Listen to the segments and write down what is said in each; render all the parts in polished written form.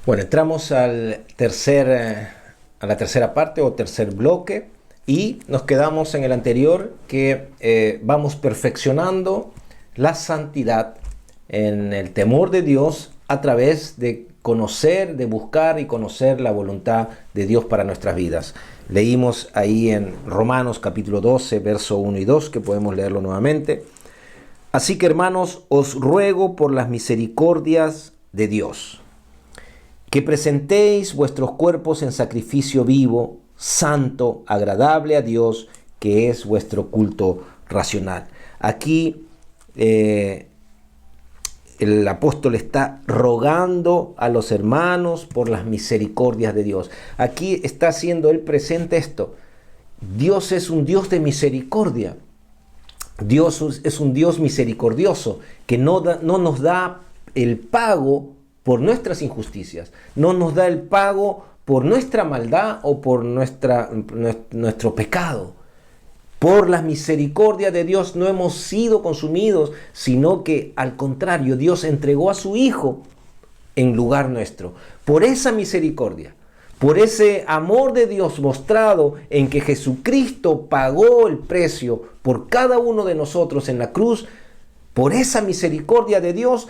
Bueno, entramos a la tercera parte o tercer bloque y nos quedamos en el anterior que vamos perfeccionando la santidad en el temor de Dios a través de conocer, de buscar y conocer la voluntad de Dios para nuestras vidas. Leímos ahí en Romanos capítulo 12, verso 1 y 2, que podemos leerlo nuevamente. Así que, hermanos, os ruego por las misericordias de Dios, que presentéis vuestros cuerpos en sacrificio vivo, santo, agradable a Dios, que es vuestro culto racional. Aquí el apóstol está rogando a los hermanos por las misericordias de Dios. Aquí está haciendo él presente esto. Dios es un Dios de misericordia. Dios es un Dios misericordioso que no nos da el pago por nuestras injusticias, no nos da el pago por nuestra maldad o por nuestro pecado. Por la misericordia de Dios no hemos sido consumidos, sino que al contrario, Dios entregó a su Hijo en lugar nuestro. Por esa misericordia, por ese amor de Dios mostrado en que Jesucristo pagó el precio por cada uno de nosotros en la cruz, por esa misericordia de Dios,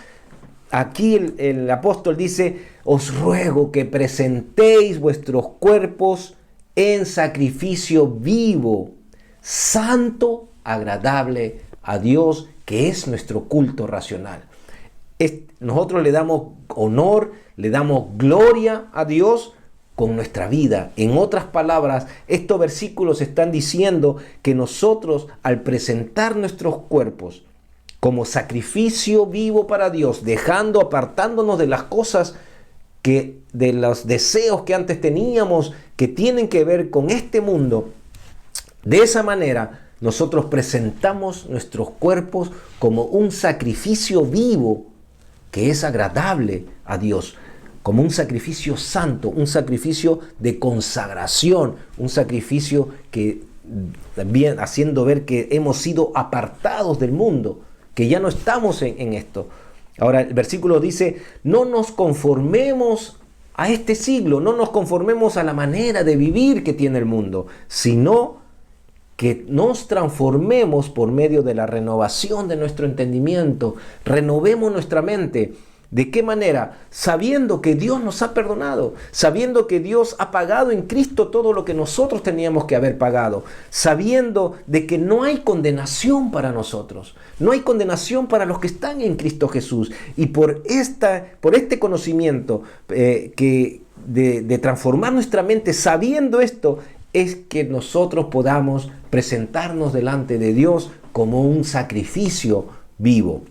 aquí el apóstol dice, os ruego que presentéis vuestros cuerpos en sacrificio vivo, santo, agradable a Dios, que es nuestro culto racional. Nosotros le damos honor, le damos gloria a Dios con nuestra vida. En otras palabras, estos versículos están diciendo que nosotros, al presentar nuestros cuerpos como sacrificio vivo para Dios, apartándonos de las cosas de los deseos que antes teníamos, que tienen que ver con este mundo, de esa manera nosotros presentamos nuestros cuerpos como un sacrificio vivo que es agradable a Dios, como un sacrificio santo, un sacrificio de consagración, un sacrificio que también haciendo ver que hemos sido apartados del mundo, que ya no estamos en esto. Ahora el versículo dice, no nos conformemos a este siglo, no nos conformemos a la manera de vivir que tiene el mundo, sino que nos transformemos por medio de la renovación de nuestro entendimiento, renovemos nuestra mente. ¿De qué manera? Sabiendo que Dios nos ha perdonado, sabiendo que Dios ha pagado en Cristo todo lo que nosotros teníamos que haber pagado, sabiendo de que no hay condenación para nosotros, no hay condenación para los que están en Cristo Jesús. Y por este conocimiento de transformar nuestra mente, sabiendo esto, es que nosotros podamos presentarnos delante de Dios como un sacrificio vivo,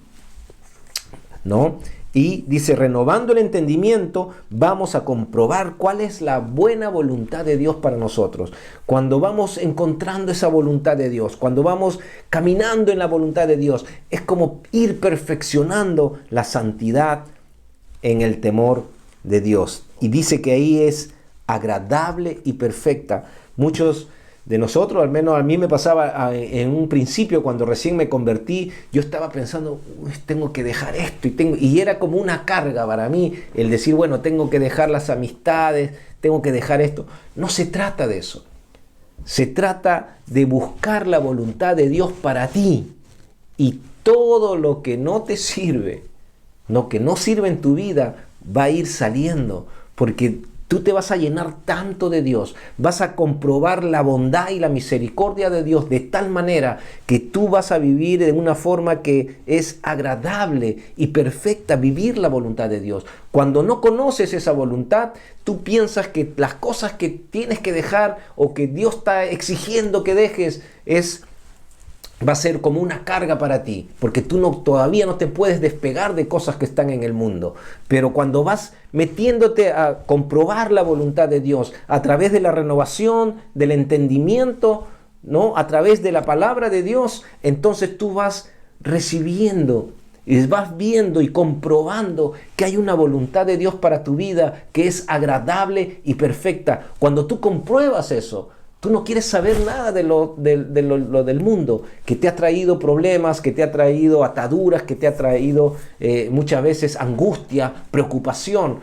¿no? Y dice, renovando el entendimiento, vamos a comprobar cuál es la buena voluntad de Dios para nosotros. Cuando vamos encontrando esa voluntad de Dios, cuando vamos caminando en la voluntad de Dios, es como ir perfeccionando la santidad en el temor de Dios. Y dice que ahí es agradable y perfecta. Muchos de nosotros, al menos a mí me pasaba en un principio cuando recién me convertí, yo estaba pensando, tengo que dejar esto y era como una carga para mí el decir, bueno, tengo que dejar las amistades, tengo que dejar esto. No se trata de eso. Se trata de buscar la voluntad de Dios para ti, y todo lo que no te sirve, lo que no sirve en tu vida, va a ir saliendo, porque tú te vas a llenar tanto de Dios, vas a comprobar la bondad y la misericordia de Dios de tal manera que tú vas a vivir de una forma que es agradable y perfecta, vivir la voluntad de Dios. Cuando no conoces esa voluntad, tú piensas que las cosas que tienes que dejar o que Dios está exigiendo que dejes va a ser como una carga para ti, porque tú todavía no te puedes despegar de cosas que están en el mundo. Pero cuando vas metiéndote a comprobar la voluntad de Dios a través de la renovación, del entendimiento, ¿no? A través de la palabra de Dios, entonces tú vas recibiendo y vas viendo y comprobando que hay una voluntad de Dios para tu vida que es agradable y perfecta. Cuando tú compruebas eso, tú no quieres saber nada de lo del mundo, que te ha traído problemas, que te ha traído ataduras, que te ha traído muchas veces angustia, preocupación.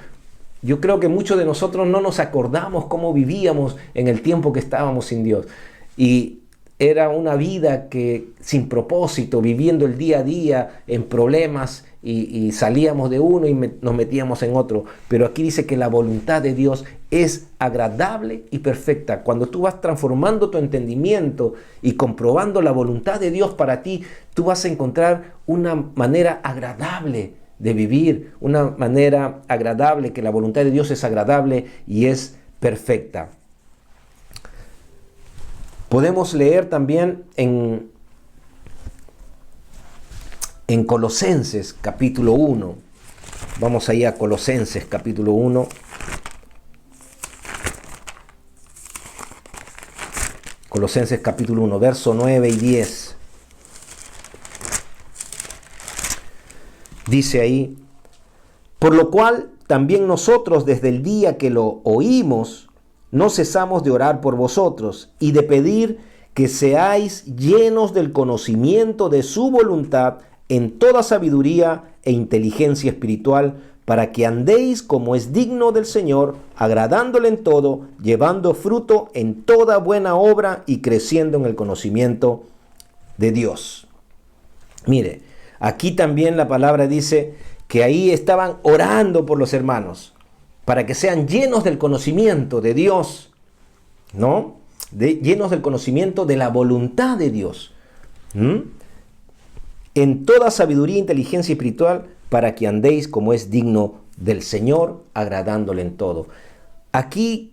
Yo creo que muchos de nosotros no nos acordamos cómo vivíamos en el tiempo que estábamos sin Dios. Y era una vida que sin propósito, viviendo el día a día en problemas y salíamos de uno y nos metíamos en otro. Pero aquí dice que la voluntad de Dios es agradable y perfecta. Cuando tú vas transformando tu entendimiento y comprobando la voluntad de Dios para ti, tú vas a encontrar una manera agradable de vivir, una manera agradable, que la voluntad de Dios es agradable y es perfecta. Podemos leer también en Colosenses capítulo 1. Vamos ahí a Colosenses capítulo 1. Colosenses capítulo 1, verso 9 y 10. Dice ahí: por lo cual también nosotros desde el día que lo oímos, no cesamos de orar por vosotros y de pedir que seáis llenos del conocimiento de su voluntad en toda sabiduría e inteligencia espiritual, para que andéis como es digno del Señor, agradándole en todo, llevando fruto en toda buena obra y creciendo en el conocimiento de Dios. Mire, aquí también la palabra dice que ahí estaban orando por los hermanos, para que sean llenos del conocimiento de Dios, ¿no? Llenos del conocimiento de la voluntad de Dios. En toda sabiduría e inteligencia espiritual, para que andéis como es digno del Señor, agradándole en todo. Aquí,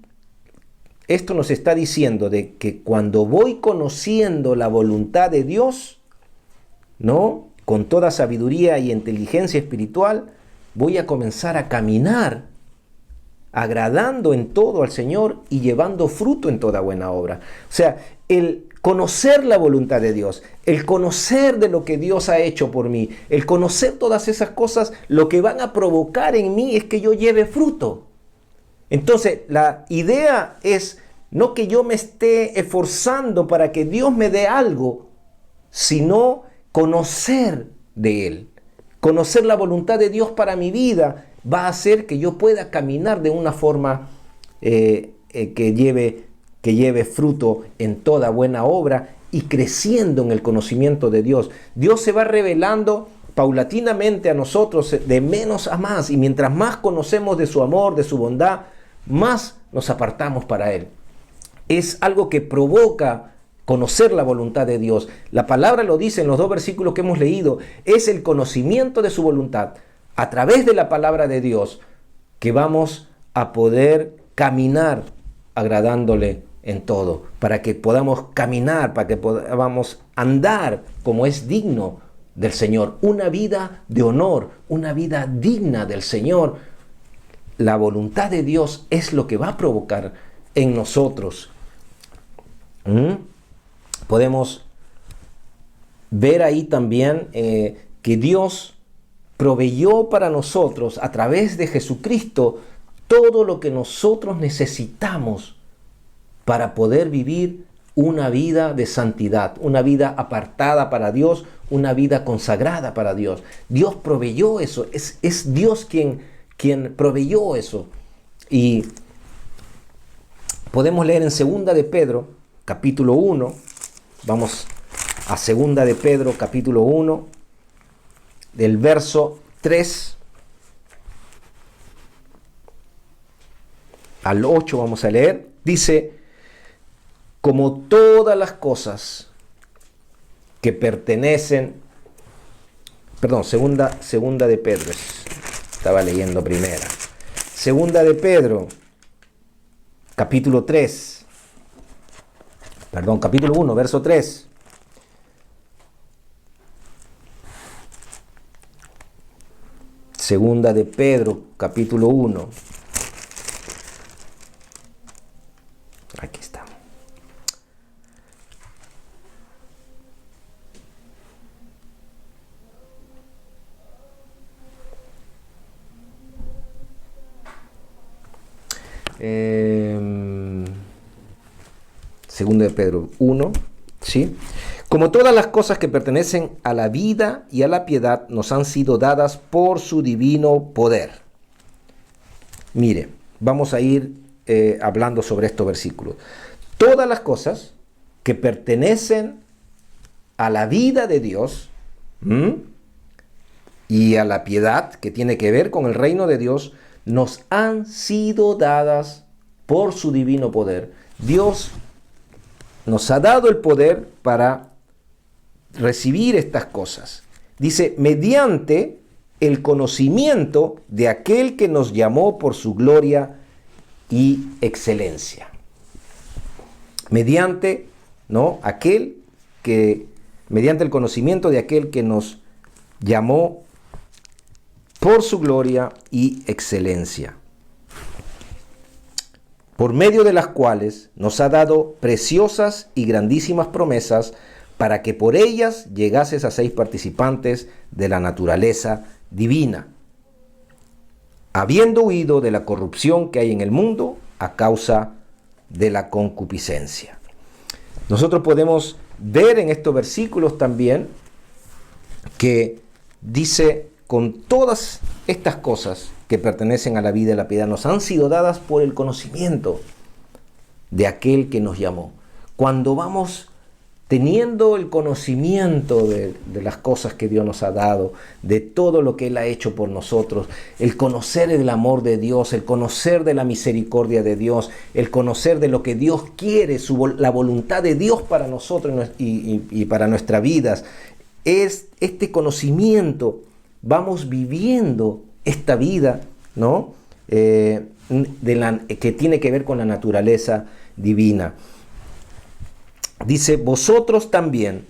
esto nos está diciendo de que cuando voy conociendo la voluntad de Dios, ¿no? Con toda sabiduría y inteligencia espiritual, voy a comenzar a caminar agradando en todo al Señor y llevando fruto en toda buena obra. O sea, el conocer la voluntad de Dios, el conocer de lo que Dios ha hecho por mí, el conocer todas esas cosas, lo que van a provocar en mí es que yo lleve fruto. Entonces, la idea es no que yo me esté esforzando para que Dios me dé algo, sino conocer de Él. Conocer la voluntad de Dios para mi vida va a hacer que yo pueda caminar de una forma que lleve fruto en toda buena obra y creciendo en el conocimiento de Dios. Dios se va revelando paulatinamente a nosotros de menos a más, y mientras más conocemos de su amor, de su bondad, más nos apartamos para Él. Es algo que provoca conocer la voluntad de Dios. La palabra lo dice en los 2 versículos que hemos leído. Es el conocimiento de su voluntad a través de la palabra de Dios que vamos a poder caminar agradándole en todo, para que podamos caminar, para que podamos andar como es digno del Señor, una vida de honor, una vida digna del Señor. La voluntad de Dios es lo que va a provocar en nosotros. Podemos ver ahí también que Dios proveyó para nosotros a través de Jesucristo todo lo que nosotros necesitamos para poder vivir una vida de santidad, una vida apartada para Dios, una vida consagrada para Dios. Dios proveyó eso, es Dios quien proveyó eso. Y podemos leer en 2 de Pedro, capítulo 1, vamos a 2 de Pedro, capítulo 1, del verso 3 al 8 vamos a leer. Dice: como todas las cosas que pertenecen, segunda de Pedro, estaba leyendo primera. 2 de Pedro, capítulo 1, verso 3. Segunda de Pedro, capítulo 1. Aquí está. Segunda de Pedro 1, ¿sí? Como todas las cosas que pertenecen a la vida y a la piedad nos han sido dadas por su divino poder. Mire, vamos a ir hablando sobre estos versículos. Todas las cosas que pertenecen a la vida de Dios y a la piedad que tiene que ver con el reino de Dios, nos han sido dadas por su divino poder. Dios nos ha dado el poder para recibir estas cosas. Dice, mediante el conocimiento de aquel que nos llamó por su gloria y excelencia. Mediante el conocimiento de aquel que nos llamó por su gloria y excelencia, por medio de las cuales nos ha dado preciosas y grandísimas promesas, para que por ellas llegases a ser participantes de la naturaleza divina, habiendo huido de la corrupción que hay en el mundo a causa de la concupiscencia. Nosotros podemos ver en estos versículos también que dice, con todas estas cosas que pertenecen a la vida y la piedad, nos han sido dadas por el conocimiento de aquel que nos llamó. Cuando vamos teniendo el conocimiento de las cosas que Dios nos ha dado, de todo lo que Él ha hecho por nosotros, el conocer el amor de Dios, el conocer de la misericordia de Dios, el conocer de lo que Dios quiere, la voluntad de Dios para nosotros y para nuestras vidas, es este conocimiento. Vamos viviendo esta vida, ¿no? Que tiene que ver con la naturaleza divina. Dice, vosotros también,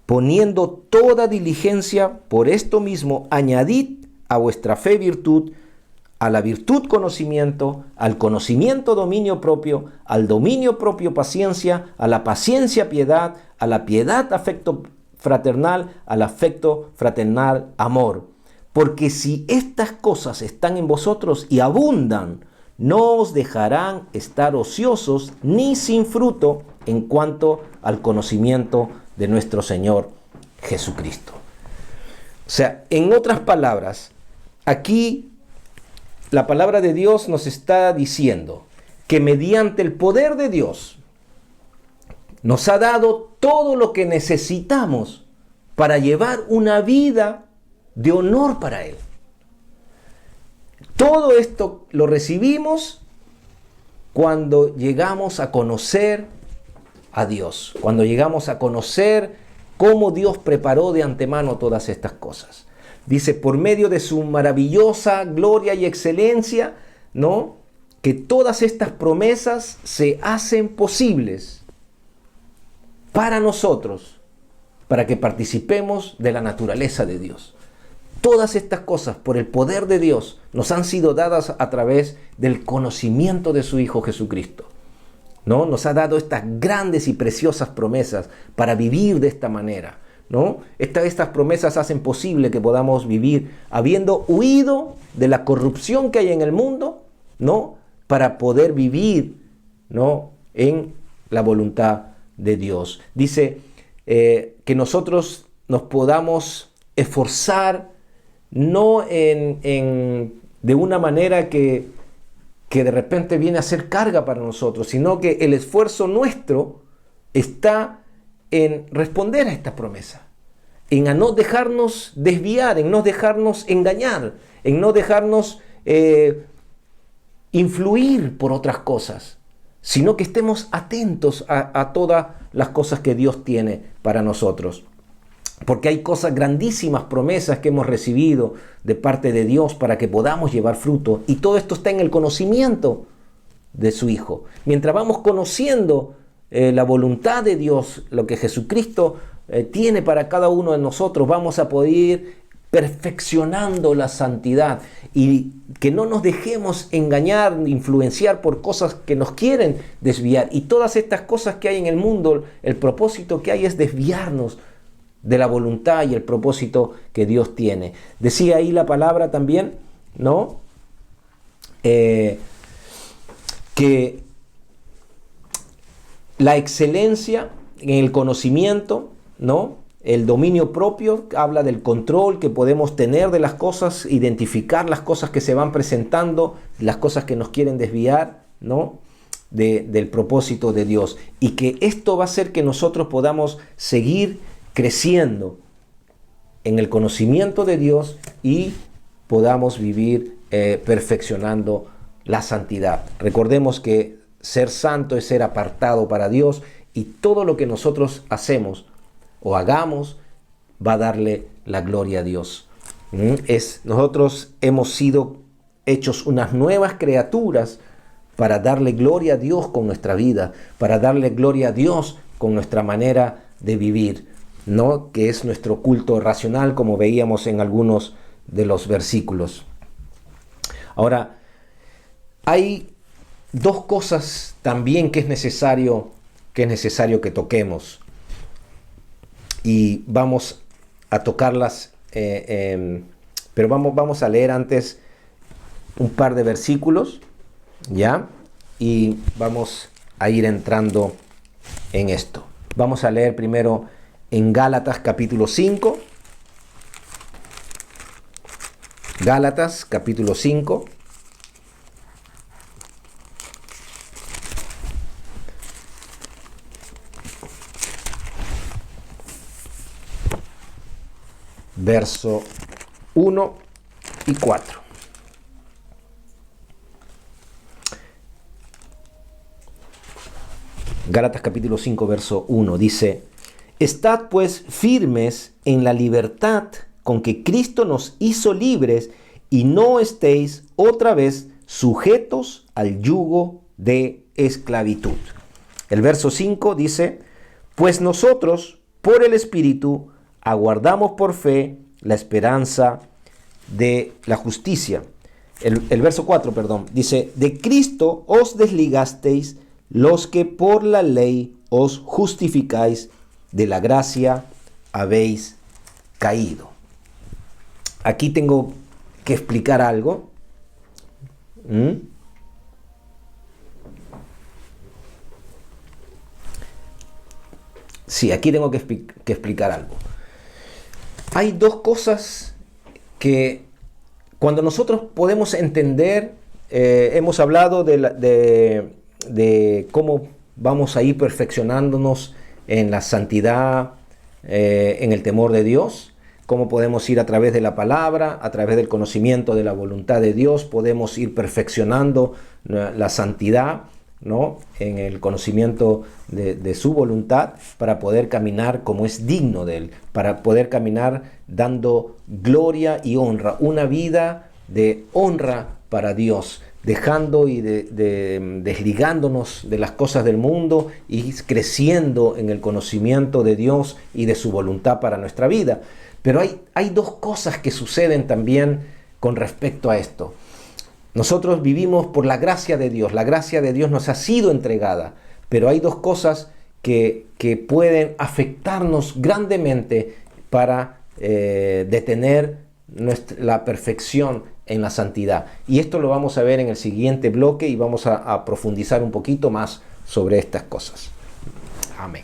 poniendo toda diligencia por esto mismo, añadid a vuestra fe virtud, a la virtud conocimiento, al conocimiento dominio propio, al dominio propio paciencia, a la paciencia piedad, a la piedad afecto fraternal, al afecto fraternal amor. Porque si estas cosas están en vosotros y abundan, no os dejarán estar ociosos ni sin fruto en cuanto al conocimiento de nuestro Señor Jesucristo. O sea, en otras palabras, aquí la palabra de Dios nos está diciendo que mediante el poder de Dios nos ha dado todo lo que necesitamos para llevar una vida de honor para Él. Todo esto lo recibimos cuando llegamos a conocer a Dios, cuando llegamos a conocer cómo Dios preparó de antemano todas estas cosas. Dice, por medio de su maravillosa gloria y excelencia, ¿no? Que todas estas promesas se hacen posibles para nosotros, para que participemos de la naturaleza de Dios. Todas estas cosas, por el poder de Dios, nos han sido dadas a través del conocimiento de su Hijo Jesucristo, ¿no? Nos ha dado estas grandes y preciosas promesas para vivir de esta manera, ¿no? Estas promesas hacen posible que podamos vivir habiendo huido de la corrupción que hay en el mundo, ¿no? Para poder vivir, ¿no? En la voluntad de Dios. Dice que nosotros nos podamos esforzar no de una manera que de repente viene a ser carga para nosotros, sino que el esfuerzo nuestro está en responder a esta promesa, en a no dejarnos desviar, en no dejarnos engañar, en no dejarnos influir por otras cosas, sino que estemos atentos a todas las cosas que Dios tiene para nosotros. Porque hay cosas grandísimas, promesas que hemos recibido de parte de Dios para que podamos llevar fruto. Y todo esto está en el conocimiento de su Hijo. Mientras vamos conociendo la voluntad de Dios, lo que Jesucristo tiene para cada uno de nosotros, vamos a poder ir perfeccionando la santidad y que no nos dejemos engañar, influenciar por cosas que nos quieren desviar. Y todas estas cosas que hay en el mundo, el propósito que hay es desviarnos de la voluntad y el propósito que Dios tiene. Decía ahí la palabra también, ¿no? Que la excelencia en el conocimiento, ¿no? El dominio propio habla del control que podemos tener de las cosas, identificar las cosas que se van presentando, las cosas que nos quieren desviar, ¿no?, del propósito de Dios. Y que esto va a hacer que nosotros podamos seguir creciendo en el conocimiento de Dios y podamos vivir perfeccionando la santidad. Recordemos que ser santo es ser apartado para Dios, y todo lo que nosotros hacemos o hagamos va a darle la gloria a Dios. Nosotros hemos sido hechos unas nuevas criaturas para darle gloria a Dios con nuestra vida, para darle gloria a Dios con nuestra manera de vivir, ¿no?, que es nuestro culto racional, como veíamos en algunos de los versículos. Ahora, hay dos cosas también que es necesario que toquemos, y vamos a tocarlas, pero vamos a leer antes un par de versículos, ¿ya? Y vamos a ir entrando en esto. Vamos a leer primero en Gálatas capítulo 5. Gálatas capítulo 5. Verso 1 y 4. Gálatas capítulo 5, verso 1 dice: Estad pues firmes en la libertad con que Cristo nos hizo libres, y no estéis otra vez sujetos al yugo de esclavitud. El verso 5 dice: Pues nosotros, por el Espíritu, aguardamos por fe la esperanza de la justicia. El verso 4, dice: De Cristo os desligasteis los que por la ley os justificáis, de la gracia habéis caído. Aquí tengo que explicar algo. Sí, aquí tengo que explicar algo. Hay dos cosas que cuando nosotros podemos entender, hemos hablado de cómo vamos a ir perfeccionándonos en la santidad, en el temor de Dios, cómo podemos ir a través de la palabra, a través del conocimiento de la voluntad de Dios, podemos ir perfeccionando la santidad, ¿no?, en el conocimiento de su voluntad, para poder caminar como es digno de Él, para poder caminar dando gloria y honra, una vida de honra para Dios, dejando y desligándonos de las cosas del mundo y creciendo en el conocimiento de Dios y de su voluntad para nuestra vida. Pero hay dos cosas que suceden también con respecto a esto. Nosotros vivimos por la gracia de Dios. La gracia de Dios nos ha sido entregada, pero hay dos cosas que pueden afectarnos grandemente para detener la perfección en la santidad. Y esto lo vamos a ver en el siguiente bloque, y vamos a profundizar un poquito más sobre estas cosas. Amén.